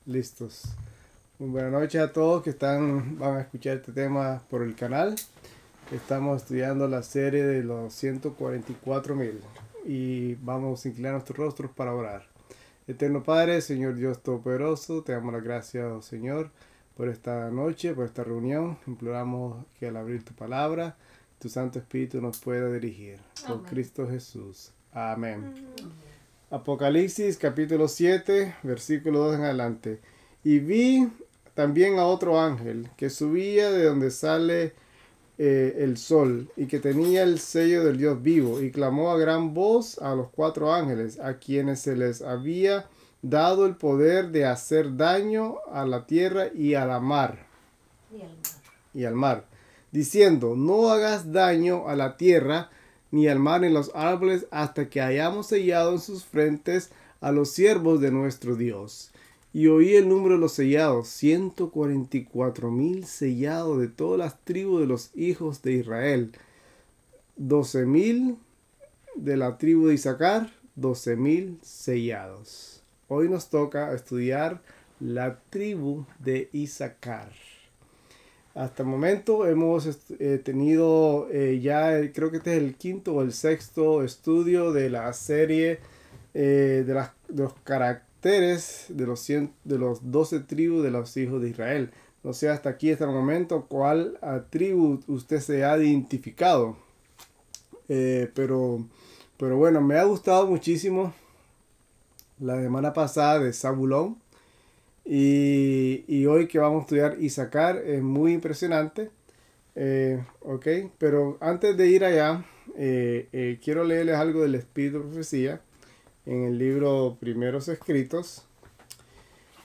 Listos. Muy buenas noches a todos que van a escuchar este tema por el canal. Estamos estudiando la serie de los 144,000 y vamos a inclinar nuestros rostros para orar. Eterno Padre, Señor Dios Todopoderoso, te damos las gracias, oh Señor, por esta noche, por esta reunión. Imploramos que al abrir tu palabra, tu Santo Espíritu nos pueda dirigir. Por Amén. Cristo Jesús. Amén. Apocalipsis capítulo 7, versículo 2 en adelante. Y vi también a otro ángel que subía de donde sale el sol y que tenía el sello del Dios vivo, y clamó a gran voz a los 4 ángeles, a quienes se les había dado el poder de hacer daño a la tierra y a la mar, diciendo: no hagas daño a la tierra, ni al mar, ni a los árboles, hasta que hayamos sellado en sus frentes a los siervos de nuestro Dios. Y oí el número de los sellados, 144,000 sellados de todas las tribus de los hijos de Israel. 12,000 de la tribu de Isaacar, 12,000 sellados. Hoy nos toca estudiar la tribu de Isaacar. Hasta el momento hemos tenido creo que este es el quinto o el sexto estudio de la serie de los caracteres de los 12 tribus de los hijos de Israel. No sé hasta aquí, hasta el momento, cuál tribu usted se ha identificado. Pero bueno, me ha gustado muchísimo la semana pasada de Zabulón. Y hoy que vamos a estudiar Isaacar es muy impresionante. Ok, pero antes de ir allá, quiero leerles algo del Espíritu de Profecía en el libro Primeros Escritos,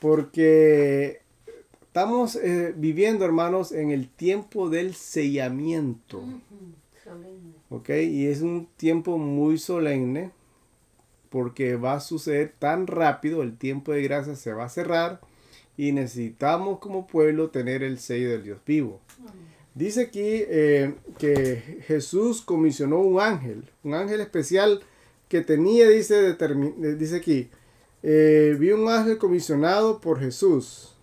porque estamos viviendo, hermanos, en el tiempo del sellamiento. Ok, y es un tiempo muy solemne, porque va a suceder tan rápido, el tiempo de gracia se va a cerrar y necesitamos como pueblo tener el sello del Dios vivo. Dice aquí que Jesús comisionó un ángel especial que tenía, dice aquí, vi un ángel comisionado por Jesús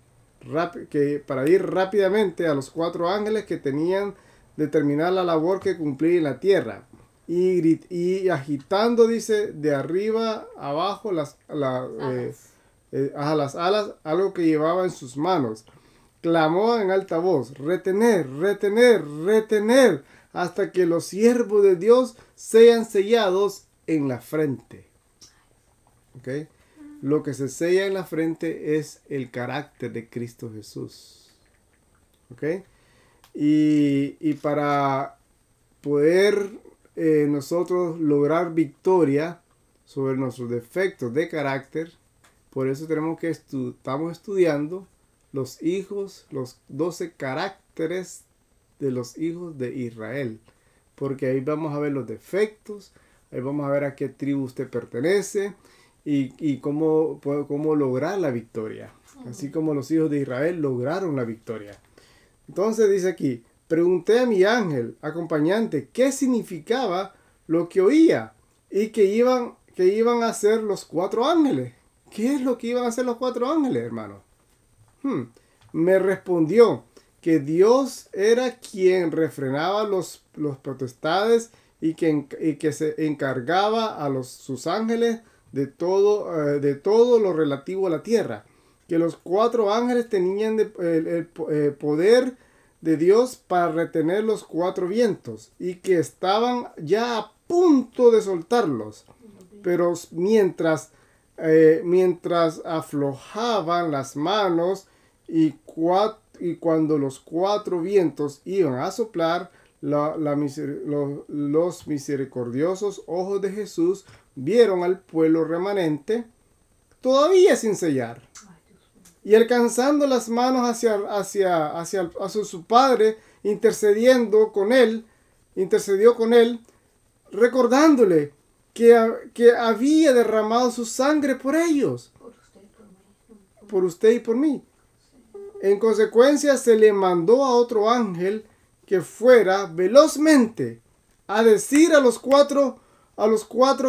para ir rápidamente a los 4 ángeles que tenían de terminar la labor que cumplía en la tierra. Y agitando, dice, de arriba abajo las alas, algo que llevaba en sus manos. Clamó en alta voz: retener, retener, retener, hasta que los siervos de Dios sean sellados en la frente. ¿Okay? Lo que se sella en la frente es el carácter de Cristo Jesús. ¿Okay? Y para poder nosotros lograr victoria sobre nuestros defectos de carácter, por eso tenemos que estamos estudiando los 12 caracteres de los hijos de Israel, porque ahí vamos a ver los defectos, ahí vamos a ver a qué tribu usted pertenece y cómo lograr la victoria, así como los hijos de Israel lograron la victoria. Entonces dice aquí: pregunté a mi ángel acompañante qué significaba lo que oía y que iban a hacer los 4 ángeles. ¿Qué es lo que iban a hacer los 4 ángeles, hermano? Me respondió que Dios era quien refrenaba los potestades y que se encargaba a sus ángeles de todo lo relativo a la tierra. Que los 4 ángeles tenían el poder de Dios para retener los 4 vientos y que estaban ya a punto de soltarlos, pero mientras aflojaban las manos y cuando los 4 vientos iban a soplar, los misericordiosos ojos de Jesús vieron al pueblo remanente todavía sin sellar, y alcanzando las manos hacia su Padre, intercedió con él, recordándole que había derramado su sangre por ellos, por usted y por mí. En consecuencia, se le mandó a otro ángel que fuera velozmente a decir a los cuatro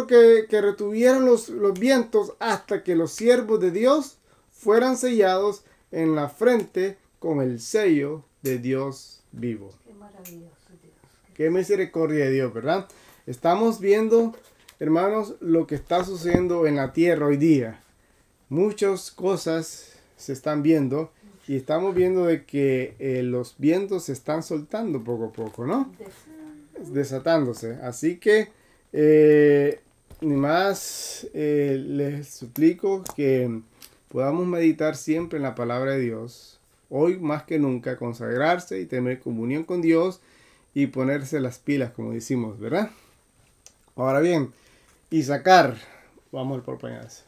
que retuvieran los vientos hasta que los siervos de Dios fueran sellados en la frente con el sello de Dios vivo. Qué maravilloso Dios. Qué misericordia de Dios, ¿verdad? Estamos viendo, hermanos, lo que está sucediendo en la tierra hoy día. Muchas cosas se están viendo y estamos viendo de que los vientos se están soltando poco a poco, ¿no? Desatándose. Así que, ni más, les suplico que podamos meditar siempre en la palabra de Dios. Hoy más que nunca consagrarse y tener comunión con Dios y ponerse las pilas, como decimos, ¿verdad? Ahora bien, Isaacar, vamos por pañales.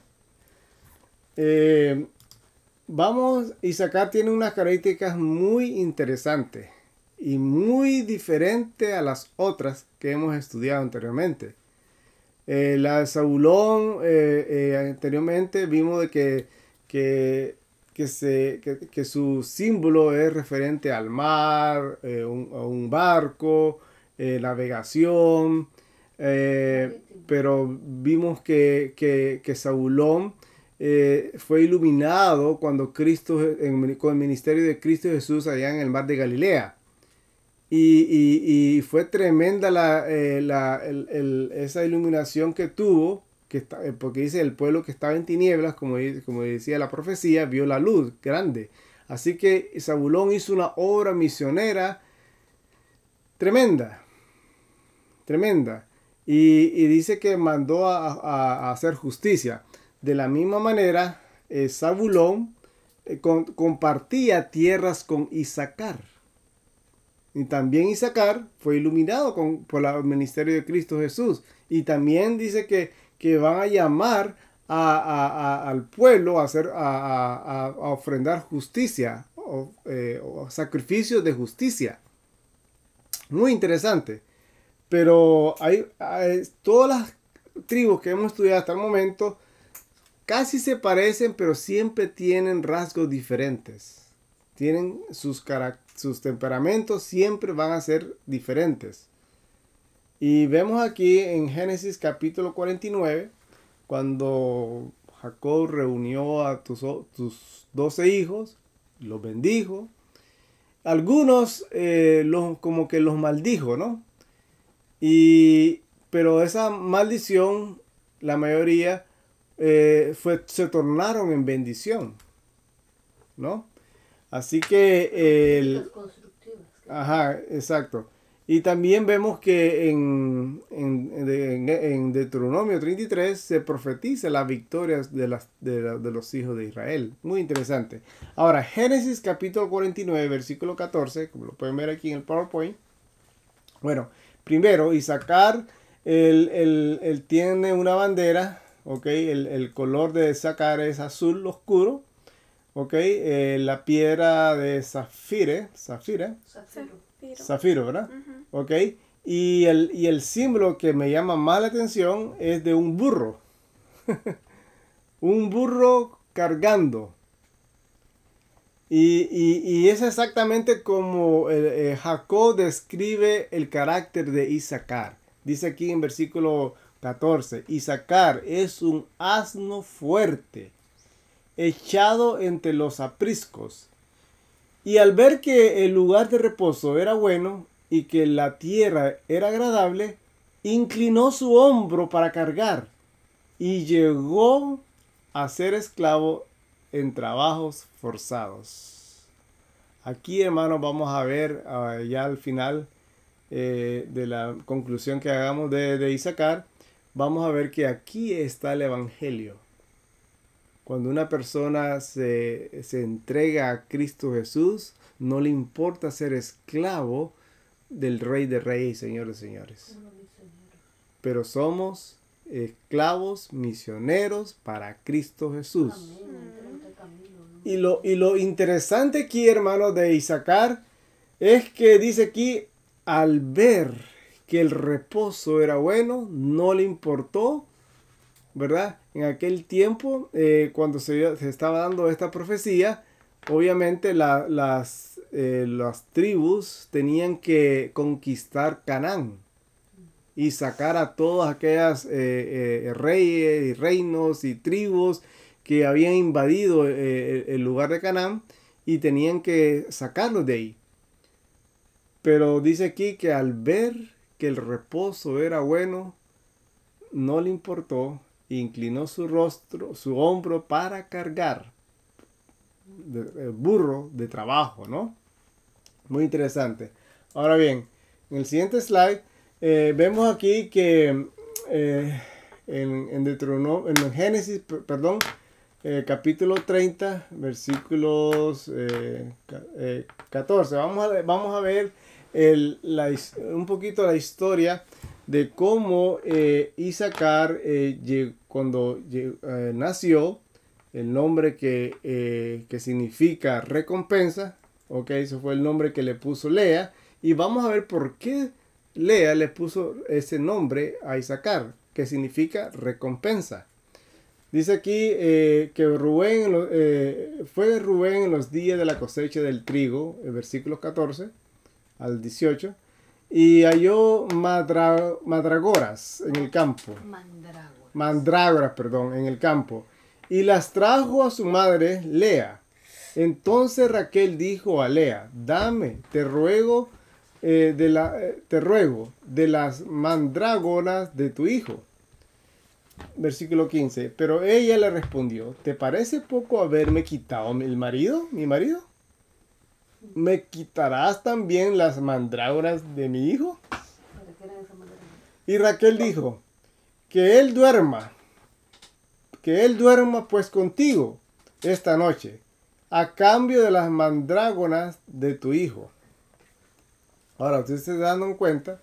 Isaacar tiene unas características muy interesantes y muy diferentes a las otras que hemos estudiado anteriormente. La de Zabulón, anteriormente vimos de que su símbolo es referente al mar, a un barco, navegación, pero vimos que Zabulón fue iluminado cuando con el ministerio de Cristo Jesús allá en el mar de Galilea. Y fue tremenda esa iluminación que tuvo, porque dice el pueblo que estaba en tinieblas, como decía la profecía, vio la luz grande. Así que Zabulón hizo una obra misionera tremenda. Y dice que mandó a hacer justicia. De la misma manera, Zabulón compartía tierras con Isaacar. Y también Isaacar fue iluminado por el ministerio de Cristo Jesús. Y también dice que van a llamar al pueblo a ofrendar justicia o sacrificios de justicia. Muy interesante. Pero todas las tribus que hemos estudiado hasta el momento casi se parecen, pero siempre tienen rasgos diferentes. Tienen sus temperamentos, siempre van a ser diferentes. Y vemos aquí en Génesis capítulo 49, cuando Jacob reunió a tus 12 hijos, los bendijo. Algunos como que los maldijo, ¿no? Pero esa maldición, la mayoría, se tornaron en bendición, ¿no? Así que ajá, exacto. Y también vemos que en Deuteronomio 33 se profetiza las victorias de los hijos de Israel. Muy interesante. Ahora, Génesis capítulo 49, versículo 14, como lo pueden ver aquí en el PowerPoint. Bueno, primero, Isaacar, él tiene una bandera, ¿ok? El color de Isaacar es azul oscuro. Ok, la piedra de zafiro, ¿verdad? Uh-huh. Ok, y el símbolo que me llama más la atención es de un burro. Un burro cargando. Y es exactamente como Jacob describe el carácter de Isaacar. Dice aquí en versículo 14, Isaacar es un asno fuerte, echado entre los apriscos. Y al ver que el lugar de reposo era bueno y que la tierra era agradable, inclinó su hombro para cargar y llegó a ser esclavo en trabajos forzados. Aquí, hermanos, vamos a ver ya al final de la conclusión que hagamos de Isaacar, vamos a ver que aquí está el evangelio. Cuando una persona se entrega a Cristo Jesús, no le importa ser esclavo del Rey de Reyes y Señor de Señores. Pero somos esclavos misioneros para Cristo Jesús. Y lo interesante aquí, hermanos, de Isaacar, es que dice aquí, al ver que el reposo era bueno, no le importó, ¿verdad? En aquel tiempo, cuando se estaba dando esta profecía, obviamente las tribus tenían que conquistar Canaán y sacar a todas aquellas reyes y reinos y tribus que habían invadido el lugar de Canaán y tenían que sacarlos de ahí. Pero dice aquí que al ver que el reposo era bueno, no le importó, inclinó su rostro, su hombro para cargar el burro de trabajo, ¿no? Muy interesante. Ahora bien, en el siguiente slide vemos aquí que en Génesis, perdón, capítulo 30, versículos 14. Vamos a ver un poquito la historia de cómo Isaacar, cuando nació, el nombre que significa recompensa, ok, ese fue el nombre que le puso Lea, y vamos a ver por qué Lea le puso ese nombre a Isaacar, que significa recompensa. Dice aquí que fue Rubén en los días de la cosecha del trigo, el versículo 14 al 18, y halló mandragoras en el campo. Mandrágoras, perdón, en el campo. Y las trajo a su madre Lea. Entonces Raquel dijo a Lea, dame, te ruego de las mandrágoras de tu hijo. Versículo 15. Pero ella le respondió, ¿te parece poco haberme quitado mi marido? ¿Me quitarás también las mandrágoras de mi hijo? Y Raquel dijo, que él duerma pues contigo esta noche, a cambio de las mandrágoras de tu hijo. Ahora, ustedes se dan cuenta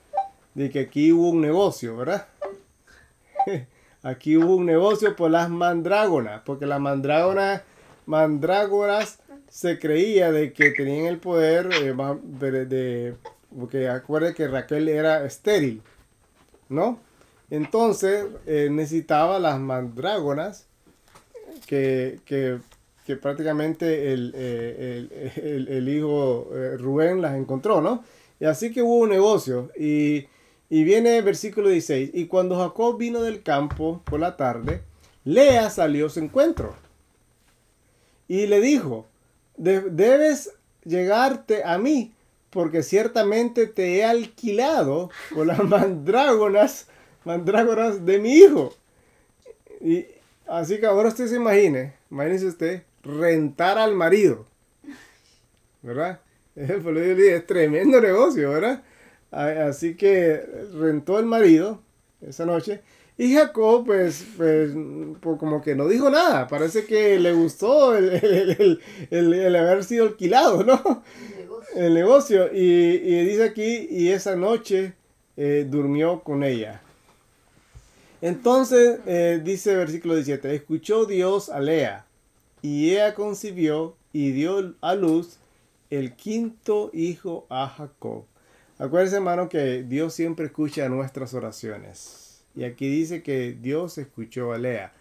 de que aquí hubo un negocio, ¿verdad? Aquí hubo un negocio por las mandrágoras, porque las mandrágoras se creía de que tenían el poder porque acuérdense que Raquel era estéril, ¿no? Entonces necesitaba las mandrágoras que prácticamente el hijo Rubén las encontró, ¿no? Y así que hubo un negocio. Y viene el versículo 16. Y cuando Jacob vino del campo por la tarde, Lea salió a su encuentro. Y le dijo, debes llegarte a mí, porque ciertamente te he alquilado por las mandrágoras de mi hijo. Y así que ahora usted se imagínese usted rentar al marido, ¿verdad? Es tremendo negocio, ¿verdad? Así que rentó el marido esa noche. Y Jacob, pues como que no dijo nada. Parece que le gustó el haber sido alquilado, ¿no? El negocio. Y dice aquí, y esa noche durmió con ella. Entonces, dice el versículo 17, escuchó Dios a Lea, y ella concibió y dio a luz el quinto hijo a Jacob. Acuérdense, hermano, que Dios siempre escucha nuestras oraciones. Y aquí dice que Dios escuchó a Lea.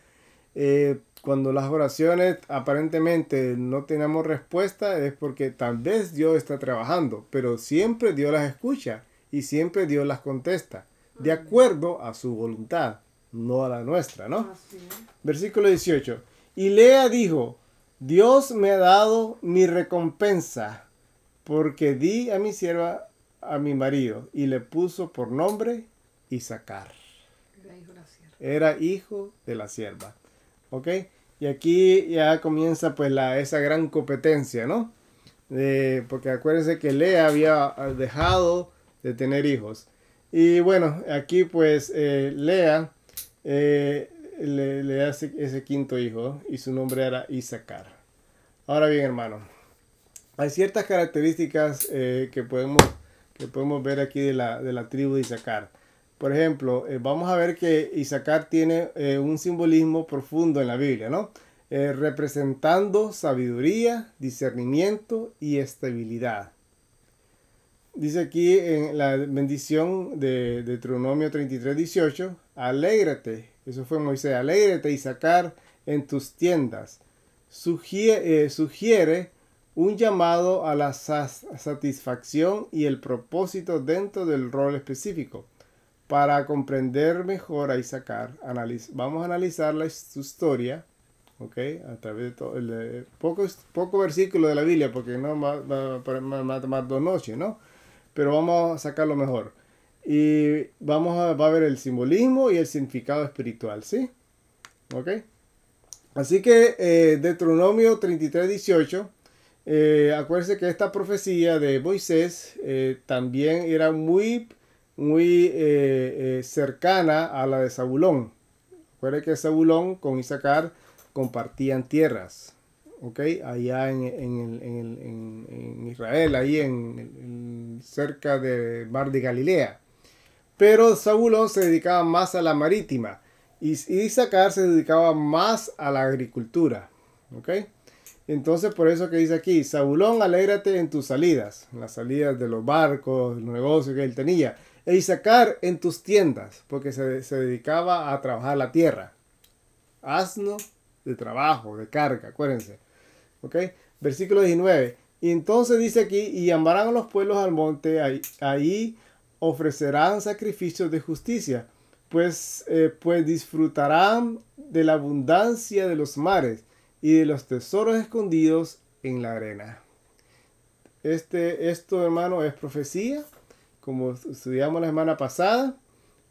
Cuando las oraciones aparentemente no tenemos respuesta es porque tal vez Dios está trabajando, pero siempre Dios las escucha y siempre Dios las contesta, de acuerdo a su voluntad, no a la nuestra, ¿no? Versículo 18. Y Lea dijo, Dios me ha dado mi recompensa, porque di a mi sierva a mi marido, y le puso por nombre Isaacar. Era hijo de la sierva. ¿Ok? Y aquí ya comienza pues esa gran competencia, ¿no? Porque acuérdense que Lea había dejado de tener hijos. Y bueno, aquí pues Lea le hace ese quinto hijo y su nombre era Isaacar. Ahora bien, hermano, hay ciertas características que podemos ver aquí de la tribu de Isaacar. Por ejemplo, vamos a ver que Isaacar tiene un simbolismo profundo en la Biblia, ¿no? Representando sabiduría, discernimiento y estabilidad. Dice aquí en la bendición de Deuteronomio 33:18, alégrate, eso fue Moisés, alégrate Isaacar en tus tiendas. Sugiere un llamado a la satisfacción y el propósito dentro del rol específico. Para comprender mejor a Isaacar, vamos a analizar su historia, ¿ok? A través de todo, poco versículo de la Biblia, porque no más 2 noches, ¿no? Pero vamos a sacar lo mejor. Y va a ver el simbolismo y el significado espiritual, ¿sí? ¿Ok? Así que Deuteronomio 33:18, acuérdense que esta profecía de Moisés también era muy cercana a la de Zabulón. Recuerden que Zabulón con Isaacar compartían tierras, ¿ok? Allá en Israel, ahí cerca del mar de Galilea. Pero Zabulón se dedicaba más a la marítima y Isaacar se dedicaba más a la agricultura, ¿ok? Entonces por eso que dice aquí, Zabulón, alégrate en tus salidas, en las salidas de los barcos, los negocios que él tenía. E Isaacar en tus tiendas, porque se dedicaba a trabajar la tierra. Asno de trabajo, de carga, acuérdense. ¿Ok? Versículo 19. Y entonces dice aquí, y llamarán a los pueblos al monte, ahí ofrecerán sacrificios de justicia, pues disfrutarán de la abundancia de los mares y de los tesoros escondidos en la arena. Esto, hermano, es profecía, como estudiamos la semana pasada,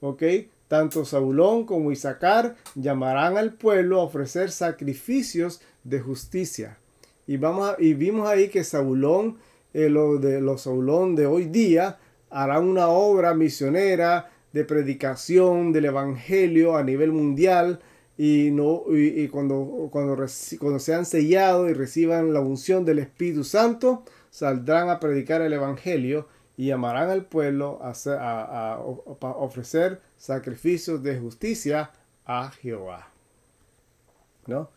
¿ok? Tanto Zabulón como Isaacar llamarán al pueblo a ofrecer sacrificios de justicia. Y vimos ahí que Zabulón, los Zabulón de hoy día, harán una obra misionera de predicación del evangelio a nivel mundial. Y cuando sean sellados y reciban la unción del Espíritu Santo, saldrán a predicar el evangelio y llamarán al pueblo a ofrecer sacrificios de justicia a Jehová, ¿no?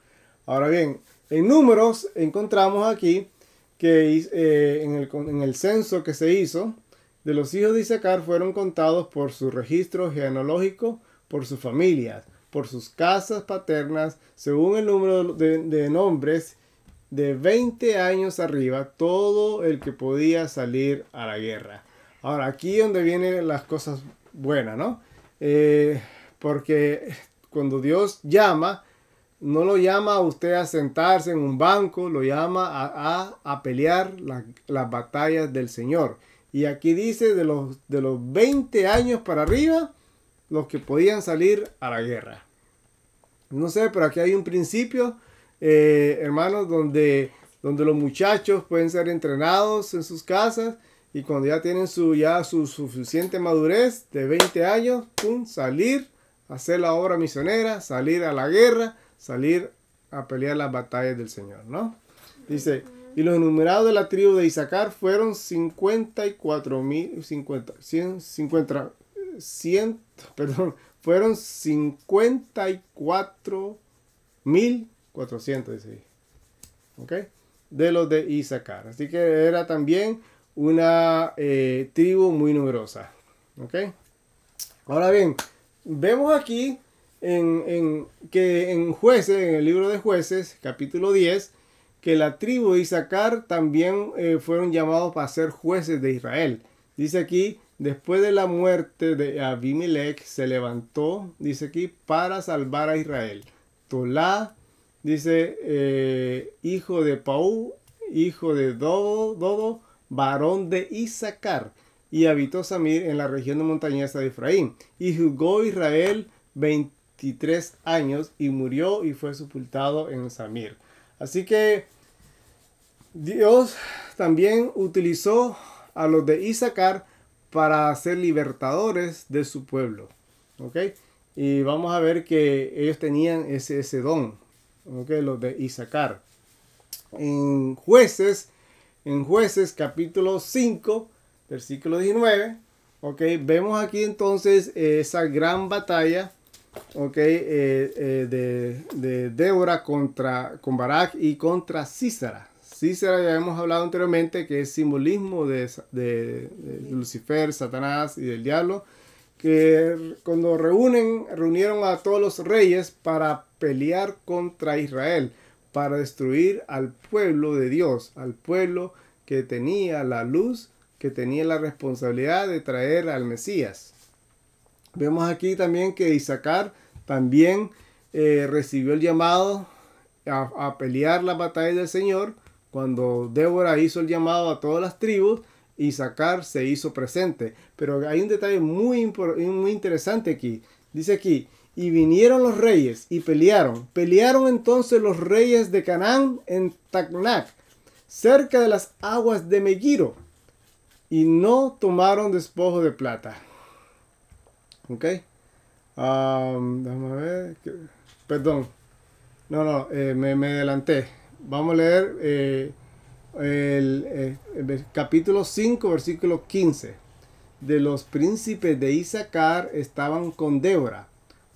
Ahora bien, en Números encontramos aquí que en el censo que se hizo, de los hijos de Isaacar fueron contados por su registro genealógico, por sus familias, por sus casas paternas, según el número de nombres, de 20 años arriba, todo el que podía salir a la guerra. Ahora, aquí es donde vienen las cosas buenas, ¿no? Porque cuando Dios llama, no lo llama a usted a sentarse en un banco, lo llama a pelear las batallas del Señor. Y aquí dice de los 20 años para arriba, los que podían salir a la guerra. No sé, pero aquí hay un principio, hermanos, donde los muchachos pueden ser entrenados en sus casas y cuando ya tienen su suficiente madurez de 20 años, salir a hacer la obra misionera, salir a la guerra, salir a pelear las batallas del Señor, ¿no? Dice, y los enumerados de la tribu de Isaacar fueron 54.400, dice, ¿ok? De los de Isaacar. Así que era también una tribu muy numerosa, ¿ok? Ahora bien, vemos aquí que en Jueces, en el libro de Jueces, capítulo 10, que la tribu de Isaacar también fueron llamados para ser jueces de Israel. Dice aquí, después de la muerte de Abimelech, se levantó, dice aquí, para salvar a Israel. Tolá, dice, hijo de Paú, hijo de Dodo, varón de Isaacar, y habitó Samir en la región montañosa de Efraín. Y jugó Israel 23 años y murió y fue sepultado en Samir. Así que Dios también utilizó a los de Isaacar para ser libertadores de su pueblo, ¿ok? Y vamos a ver que ellos tenían ese don, ¿ok? Los de Isaacar. En Jueces capítulo 5, versículo 19, ¿ok? Vemos aquí entonces esa gran batalla, ¿ok? De Débora con Barak y contra Sísara. Sísara ya hemos hablado anteriormente que es simbolismo de Lucifer, Satanás y del diablo, que cuando reunieron a todos los reyes para pelear contra Israel, para destruir al pueblo de Dios, al pueblo que tenía la luz, que tenía la responsabilidad de traer al Mesías. Vemos aquí también que Isaacar también recibió el llamado a pelear la batalla del Señor. Cuando Débora hizo el llamado a todas las tribus, Isaacar se hizo presente. Pero hay un detalle muy interesante aquí. Dice aquí, y vinieron los reyes y pelearon. Pelearon entonces los reyes de Canaán en Tacnac, cerca de las aguas de Megiro, y no tomaron despojo de plata. Ok. Déjame ver. Perdón. No, me adelanté. Vamos a leer el capítulo 5, versículo 15. De los príncipes de Isaacar estaban con Débora,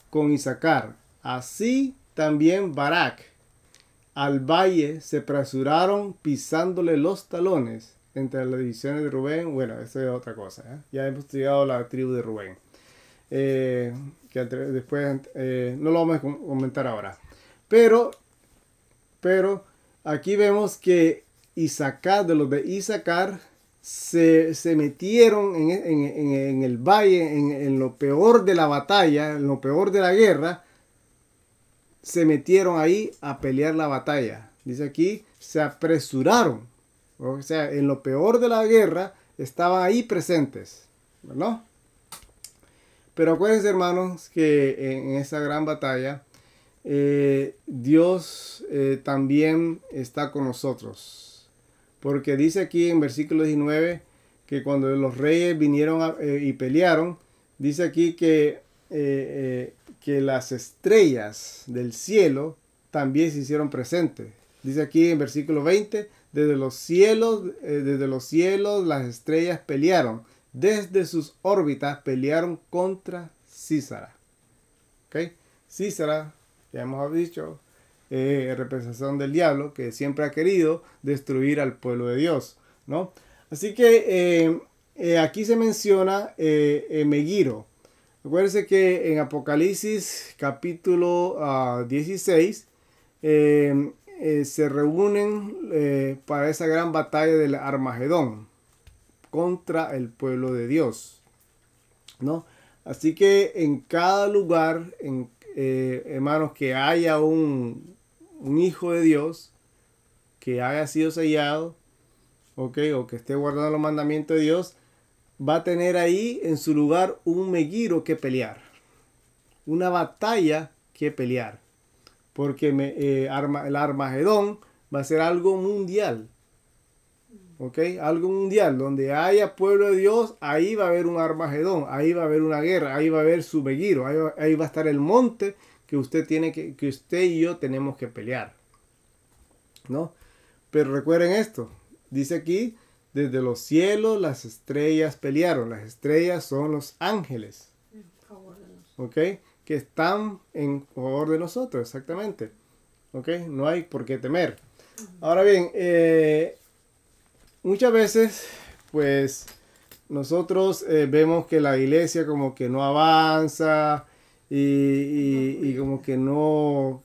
con Isaacar. Así también Barak. Al valle se apresuraron pisándole los talones entre las divisiones de Rubén. Bueno, eso es otra cosa. Ya hemos estudiado la tribu de Rubén. Que después no lo vamos a comentar ahora. Pero aquí vemos que Isaacar, de los de Isaacar, se metieron en el valle, en lo peor de la batalla, en lo peor de la guerra. Se metieron ahí a pelear la batalla. Dice aquí, se apresuraron. O sea, en lo peor de la guerra estaban ahí presentes, ¿no? Pero acuérdense, hermanos, que en esa gran batalla Dios también está con nosotros. Porque dice aquí en versículo 19 que cuando los reyes vinieron y pelearon, dice aquí que las estrellas del cielo también se hicieron presentes. Dice aquí en versículo 20, desde los cielos las estrellas pelearon. Desde sus órbitas pelearon contra Sísara. ¿Okay? Sísara, ya hemos dicho, representación del diablo, que siempre ha querido destruir al pueblo de Dios, ¿no? Así que aquí se menciona Megiro. Acuérdense que en Apocalipsis capítulo 16 se reúnen para esa gran batalla del Armagedón contra el pueblo de Dios, ¿no? Así que en cada lugar, hermanos, que haya un hijo de Dios que haya sido sellado, ¿okay? O que esté guardando los mandamientos de Dios, va a tener ahí en su lugar un Megiro que pelear, una batalla que pelear, porque el Armagedón va a ser algo mundial. ¿Ok? Algo mundial, donde haya pueblo de Dios, ahí va a haber un Armagedón, ahí va a haber una guerra, ahí va a haber su Megiro, ahí va a estar el monte que usted y yo tenemos que pelear, ¿no? Pero recuerden esto, dice aquí, desde los cielos las estrellas pelearon. Las estrellas son los ángeles, ¿ok? Que están en favor de nosotros, exactamente, ¿ok? No hay por qué temer. Ahora bien, muchas veces, pues, nosotros vemos que la iglesia como que no avanza y como que no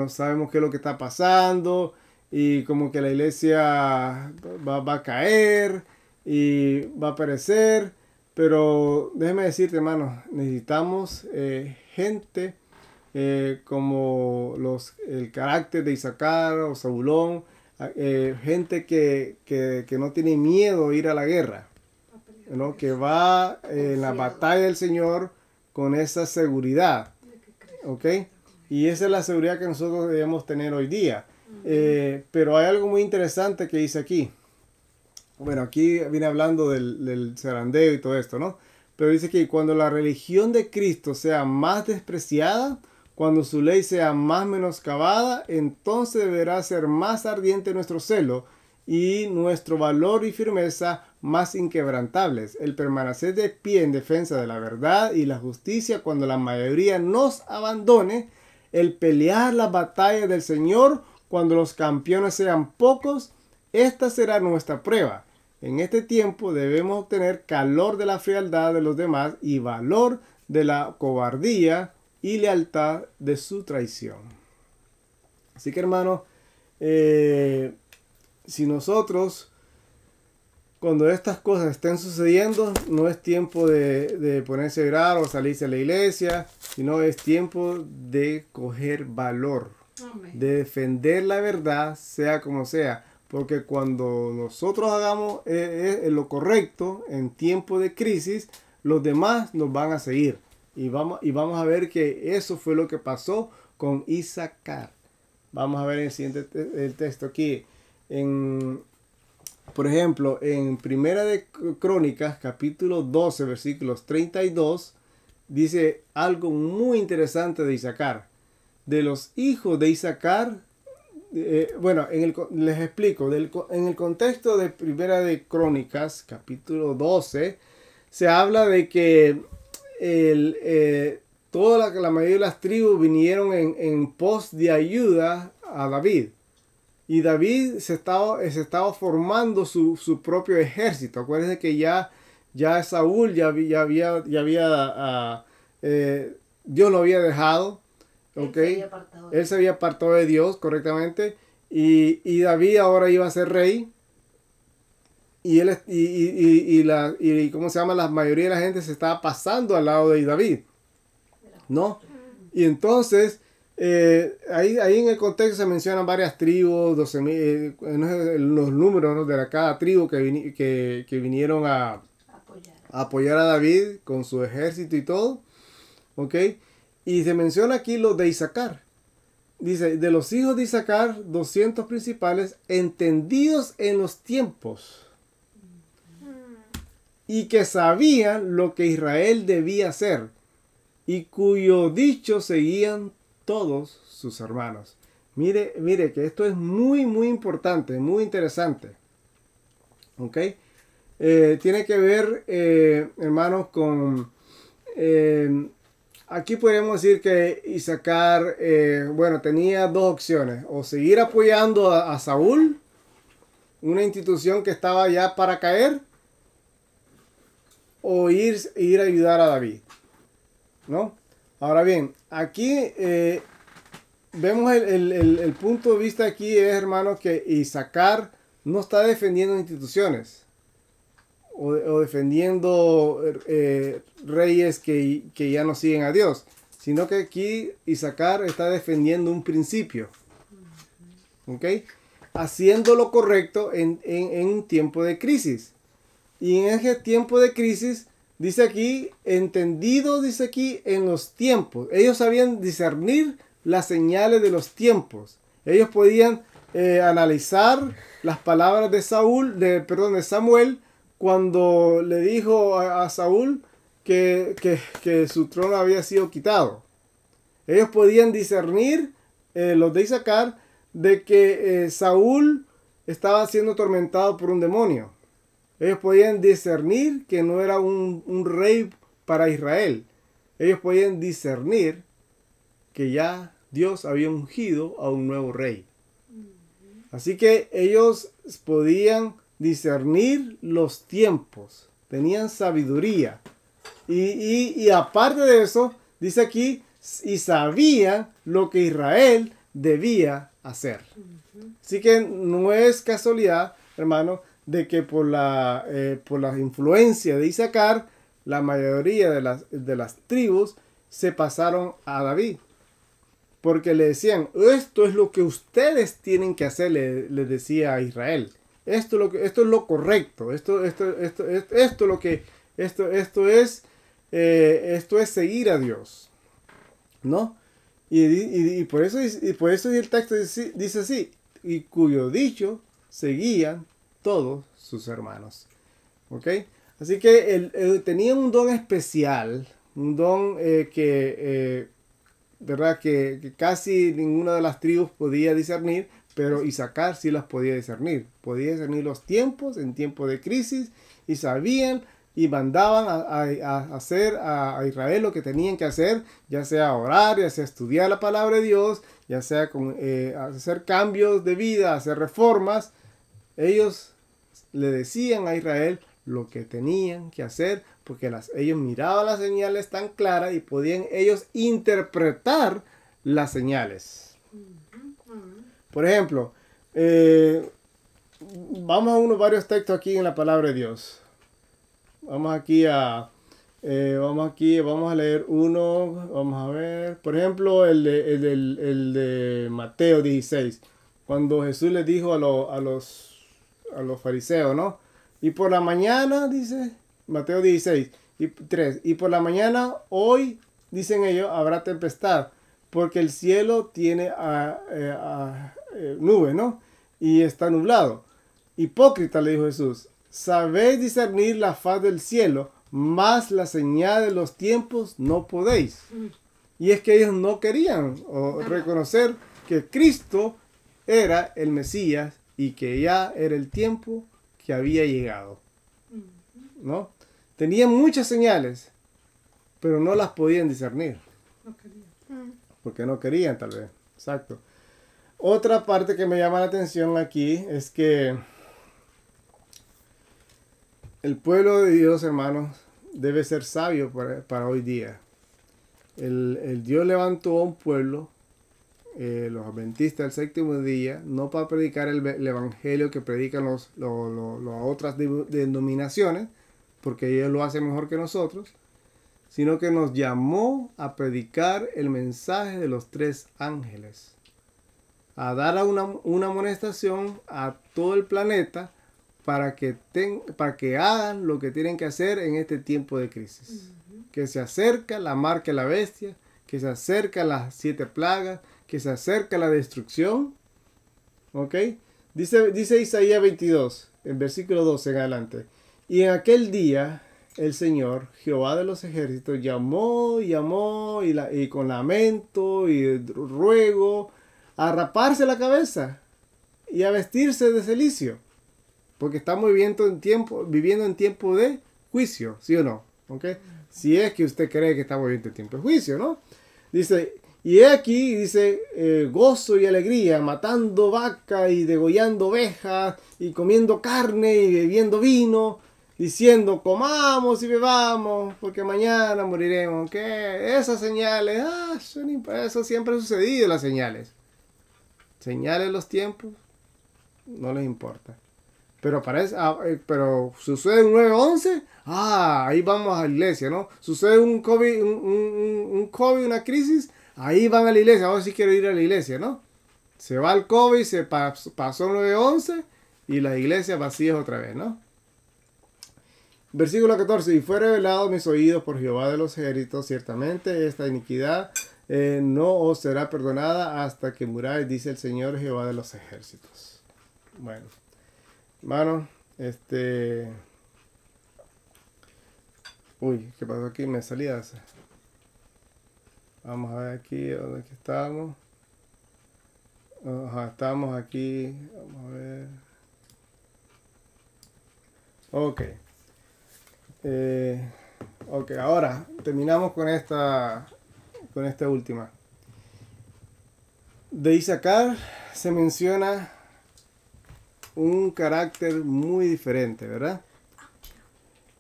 sabemos qué es lo que está pasando y como que la iglesia va a caer y va a perecer. Pero déjeme decirte, hermano, necesitamos gente como el carácter de Isaacar o Zabulón, gente que no tiene miedo a ir a la guerra, ¿no? Que va en la batalla del Señor con esa seguridad, ¿ok? Y esa es la seguridad que nosotros debemos tener hoy día. Pero hay algo muy interesante que dice aquí. Bueno, aquí viene hablando del zarandeo y todo esto, ¿no? Pero dice que cuando la religión de Cristo sea más despreciada, cuando su ley sea más menoscabada, entonces deberá ser más ardiente nuestro celo y nuestro valor y firmeza más inquebrantables. El permanecer de pie en defensa de la verdad y la justicia cuando la mayoría nos abandone. El pelear la batalla del Señor cuando los campeones sean pocos. Esta será nuestra prueba. En este tiempo debemos obtener calor de la frialdad de los demás y valor de la cobardía y lealtad de su traición. Así que, hermano, si nosotros, cuando estas cosas estén sucediendo, no es tiempo de ponerse a llorar o salirse a la iglesia, sino es tiempo de coger valor. de defender la verdad, sea como sea. Porque cuando nosotros hagamos lo correcto en tiempo de crisis, los demás nos van a seguir. Y vamos a ver que eso fue lo que pasó con Isacar. Vamos a ver el siguiente el texto aquí. Por ejemplo, en Primera de Crónicas, capítulo 12, versículos 32, dice algo muy interesante de Isacar. De los hijos de Isacar, bueno, les explico. En el contexto de Primera de Crónicas, capítulo 12, se habla de que la mayoría de las tribus vinieron en pos de ayuda a David. Y David se estaba formando su propio ejército. Acuérdense que ya Saúl Dios lo había dejado. ¿Okay? Él se había apartado de Dios correctamente. Y David ahora iba a ser rey. ¿Cómo se llama? La mayoría de la gente se estaba pasando al lado de David, ¿no? Y entonces, ahí en el contexto se mencionan varias tribus, 12,000, los números, ¿no?, de cada tribu que vinieron a apoyar a David con su ejército y todo, ¿ok? Y se menciona aquí los de Isacar. Dice, de los hijos de Isacar, 200 principales, entendidos en los tiempos, y que sabían lo que Israel debía hacer, y cuyo dicho seguían todos sus hermanos. Mire que esto es muy, muy importante, muy interesante. ¿Ok? Tiene que ver, hermanos, con... aquí podemos decir que Isacar, bueno, tenía dos opciones. O seguir apoyando a Saúl, una institución que estaba ya para caer, o ir a ayudar a David, ¿no? Ahora bien, aquí vemos el punto de vista aquí es, hermano, que Isacar no está defendiendo instituciones o defendiendo reyes que ya no siguen a Dios, sino que aquí Isacar está defendiendo un principio, ¿ok? Haciendo lo correcto en un tiempo de crisis. Y en ese tiempo de crisis, dice aquí, entendido, dice aquí, en los tiempos. Ellos sabían discernir las señales de los tiempos. Ellos podían analizar las palabras de Samuel, cuando le dijo a Saúl que su trono había sido quitado. Ellos podían discernir, los de Isacar, de que Saúl estaba siendo atormentado por un demonio. Ellos podían discernir que no era un rey para Israel. Ellos podían discernir que ya Dios había ungido a un nuevo rey. Así que ellos podían discernir los tiempos. Tenían sabiduría. Y aparte de eso, dice aquí, y sabían lo que Israel debía hacer. Así que no es casualidad, hermano, de que por la influencia de Isacar, la mayoría de las tribus se pasaron a David. Porque le decían, esto es lo que ustedes tienen que hacer, le decía a Israel. Esto es lo correcto. Esto es seguir a Dios, ¿no? Y por eso el texto dice así, y cuyo dicho seguían todos sus hermanos. ¿Ok? Así que él tenía un don especial, un don ¿verdad? Que casi ninguna de las tribus podía discernir, pero Isacar sí las podía discernir. Podía discernir los tiempos en tiempo de crisis y sabían y mandaban a hacer a Israel lo que tenían que hacer, ya sea orar, ya sea estudiar la palabra de Dios, ya sea hacer cambios de vida, hacer reformas. Ellos le decían a Israel lo que tenían que hacer, porque ellos miraban las señales tan claras y podían ellos interpretar las señales. Por ejemplo, vamos a varios textos aquí en la palabra de Dios. Vamos aquí a Vamos a leer uno, vamos a ver, por ejemplo, el de Mateo 16, cuando Jesús les dijo a los fariseos, ¿no? Y por la mañana, dice, Mateo 16, y 3, y por la mañana, hoy, dicen ellos, habrá tempestad, porque el cielo tiene nubes, ¿no? Y está nublado. Hipócrita, le dijo Jesús, sabéis discernir la faz del cielo, mas la señal de los tiempos no podéis. Y es que ellos no querían reconocer que Cristo era el Mesías y que ya era el tiempo que había llegado, ¿no? Tenían muchas señales, pero no las podían discernir. No quería. Porque no querían, tal vez. Exacto. Otra parte que me llama la atención aquí es que el pueblo de Dios, hermanos, debe ser sabio para hoy día. El Dios levantó a un pueblo, los adventistas del séptimo día, no para predicar el evangelio que predican las otras denominaciones, porque ellos lo hacen mejor que nosotros, sino que nos llamó a predicar el mensaje de los tres ángeles, a dar una amonestación a todo el planeta para que hagan lo que tienen que hacer en este tiempo de crisis. Que se acerca la marca de la bestia, que se acerca las 7 plagas, que se acerca la destrucción. ¿Ok? Dice Isaías 22, en versículo 12 en adelante. Y en aquel día el Señor, Jehová de los ejércitos, llamó y con lamento y ruego a raparse la cabeza y a vestirse de cilicio. Porque estamos viviendo en tiempo de juicio, ¿sí o no? ¿Okay? Si es que usted cree que estamos viviendo en tiempo de juicio, ¿no? Dice, y he aquí, dice, gozo y alegría, matando vaca y degollando ovejas y comiendo carne y bebiendo vino, diciendo, comamos y bebamos, porque mañana moriremos. ¿Qué? Esas señales, eso siempre ha sucedido, las señales. Señales de los tiempos, no les importa. Pero sucede un 9/11, ahí vamos a la iglesia, ¿no? Sucede un COVID, una crisis, ahí van a la iglesia, ahora sí quiero ir a la iglesia, ¿no? Se va el COVID, se pasó el 9/11 y las iglesias vacías otra vez, ¿no? Versículo 14, y fue revelado a mis oídos por Jehová de los ejércitos, ciertamente esta iniquidad no os será perdonada hasta que muráis, dice el Señor Jehová de los ejércitos. Bueno. Hermano, Uy, ¿qué pasó aquí? Me salí de esa. Vamos a ver aquí, ¿dónde es que estábamos? Ajá, estamos aquí. Vamos a ver. Ok. Ok, ahora terminamos con esta última. De Isaacar se menciona un carácter muy diferente, ¿verdad?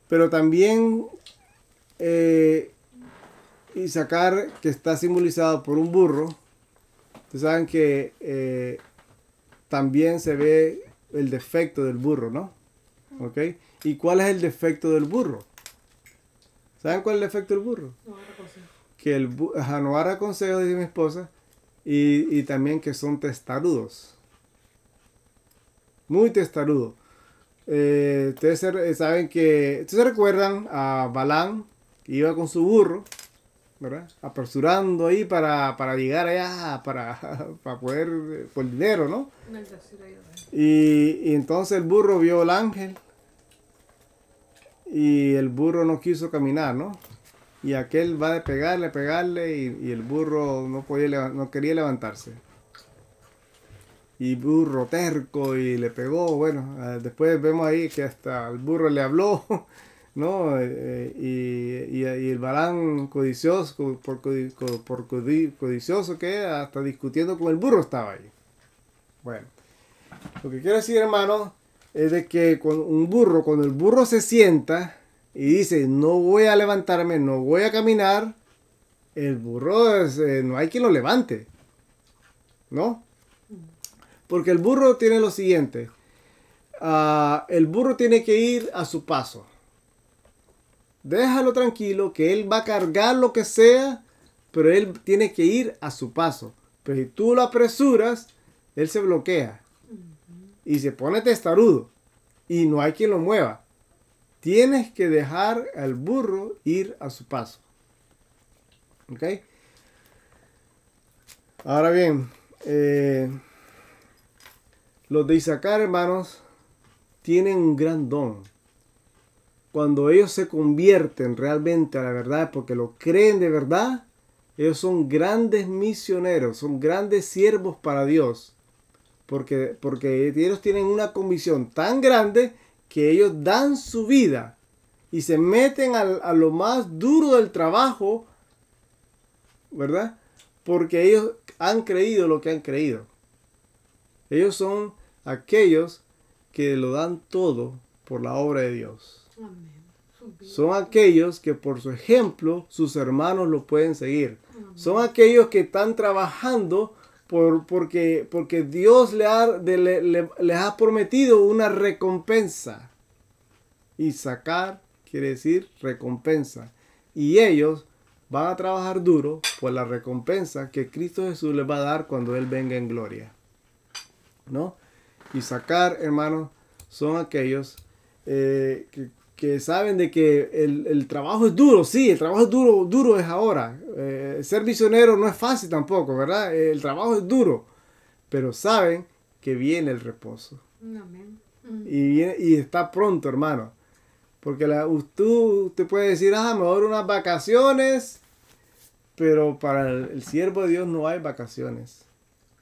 Pero también Isaacar, que está simbolizado por un burro, ustedes saben que también se ve el defecto del burro, ¿no? ¿Ok? ¿Y cuál es el defecto del burro? ¿Saben cuál es el defecto del burro? No hará consejo. Que no hará consejo, dice mi esposa, y también que son testarudos. Muy testarudo. Ustedes saben que... Ustedes recuerdan a Balán, que iba con su burro, ¿verdad? Apresurando ahí para llegar allá, para poder, por dinero, ¿no? Y entonces el burro vio al ángel y el burro no quiso caminar, ¿no? Y aquel va a pegarle y el burro no quería levantarse. Y burro terco y le pegó. Bueno, después vemos ahí que hasta el burro le habló, ¿no? Y el Balán codicioso, codicioso que era, hasta discutiendo con el burro estaba ahí. Bueno, lo que quiero decir, hermano, es de que cuando el burro se sienta y dice, no voy a levantarme, no voy a caminar, el burro no hay quien lo levante, ¿no? Porque el burro tiene lo siguiente. El burro tiene que ir a su paso. déjalo tranquilo, que él va a cargar lo que sea, pero él tiene que ir a su paso. Pero si tú lo apresuras, él se bloquea y se pone testarudo y no hay quien lo mueva. Tienes que dejar al burro ir a su paso. ¿Ok? Ahora bien, los de Isaacar, hermanos, tienen un gran don. Cuando ellos se convierten realmente a la verdad, porque lo creen de verdad, ellos son grandes misioneros, son grandes siervos para Dios. Porque ellos tienen una convicción tan grande que ellos dan su vida y se meten a lo más duro del trabajo, ¿verdad? Porque ellos han creído lo que han creído. Ellos son aquellos que lo dan todo por la obra de Dios. Amén. Son aquellos que por su ejemplo sus hermanos lo pueden seguir. Son aquellos que están trabajando porque Dios les ha prometido una recompensa. Y sacar quiere decir recompensa. Y ellos van a trabajar duro por la recompensa que Cristo Jesús les va a dar cuando Él venga en gloria. ¿No? Y sacar, hermanos, son aquellos que saben de que el trabajo es duro. Sí, el trabajo es duro es ahora. Ser misionero no es fácil tampoco, ¿verdad? El trabajo es duro, pero saben que viene el reposo. Amén. Y está pronto, hermano. Porque tú te puedes decir, mejor unas vacaciones, pero para el siervo de Dios no hay vacaciones.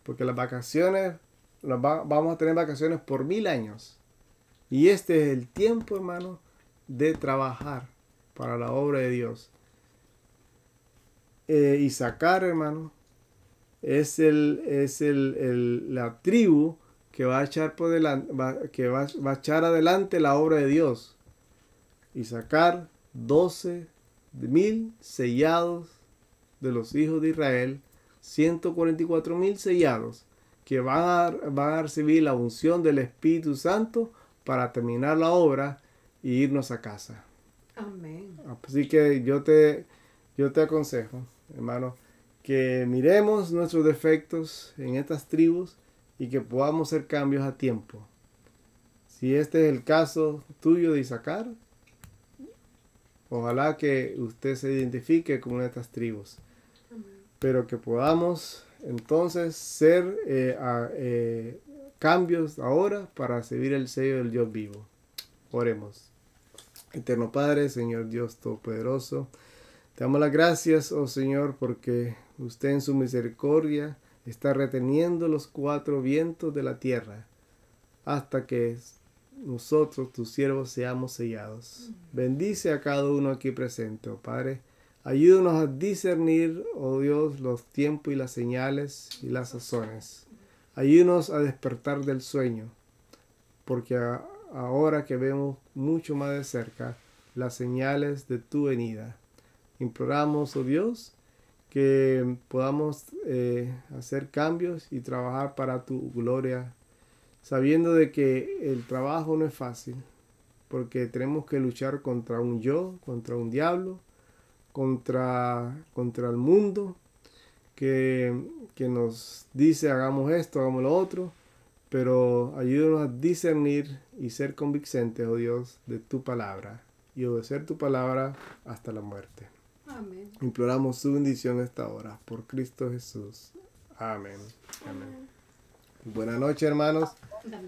Porque las vacaciones, vamos a tener vacaciones por 1000 años. Y este es el tiempo, hermano, de trabajar para la obra de Dios. Isaacar, hermano, es la tribu que va a echar por delante, que va a echar adelante la obra de Dios. Isaacar, 12,000 sellados de los hijos de Israel, 144,000 sellados que van a recibir la unción del Espíritu Santo para terminar la obra y irnos a casa. Amén. Así que yo te aconsejo, hermano, que miremos nuestros defectos en estas tribus y que podamos hacer cambios a tiempo. Si este es el caso tuyo de Isaacar, ojalá que usted se identifique con una de estas tribus. Pero que podamos entonces ser cambios ahora para recibir el sello del Dios vivo. Oremos. Eterno Padre, Señor Dios Todopoderoso, te damos las gracias, oh Señor, porque usted en su misericordia está reteniendo los 4 vientos de la tierra hasta que nosotros, tus siervos, seamos sellados. Bendice a cada uno aquí presente, oh Padre. Ayúdanos a discernir, oh Dios, los tiempos y las señales y las sazones. Ayúdanos a despertar del sueño, porque ahora que vemos mucho más de cerca las señales de tu venida, imploramos, oh Dios, que podamos hacer cambios y trabajar para tu gloria, sabiendo de que el trabajo no es fácil, porque tenemos que luchar contra un yo, contra un diablo, contra el mundo que nos dice hagamos esto, hagamos lo otro, pero ayúdanos a discernir y ser convincentes, oh Dios, de tu palabra y obedecer tu palabra hasta la muerte. Amén. Imploramos su bendición esta hora por Cristo Jesús. Amén. Amén. Buenas noches, hermanos. Amén.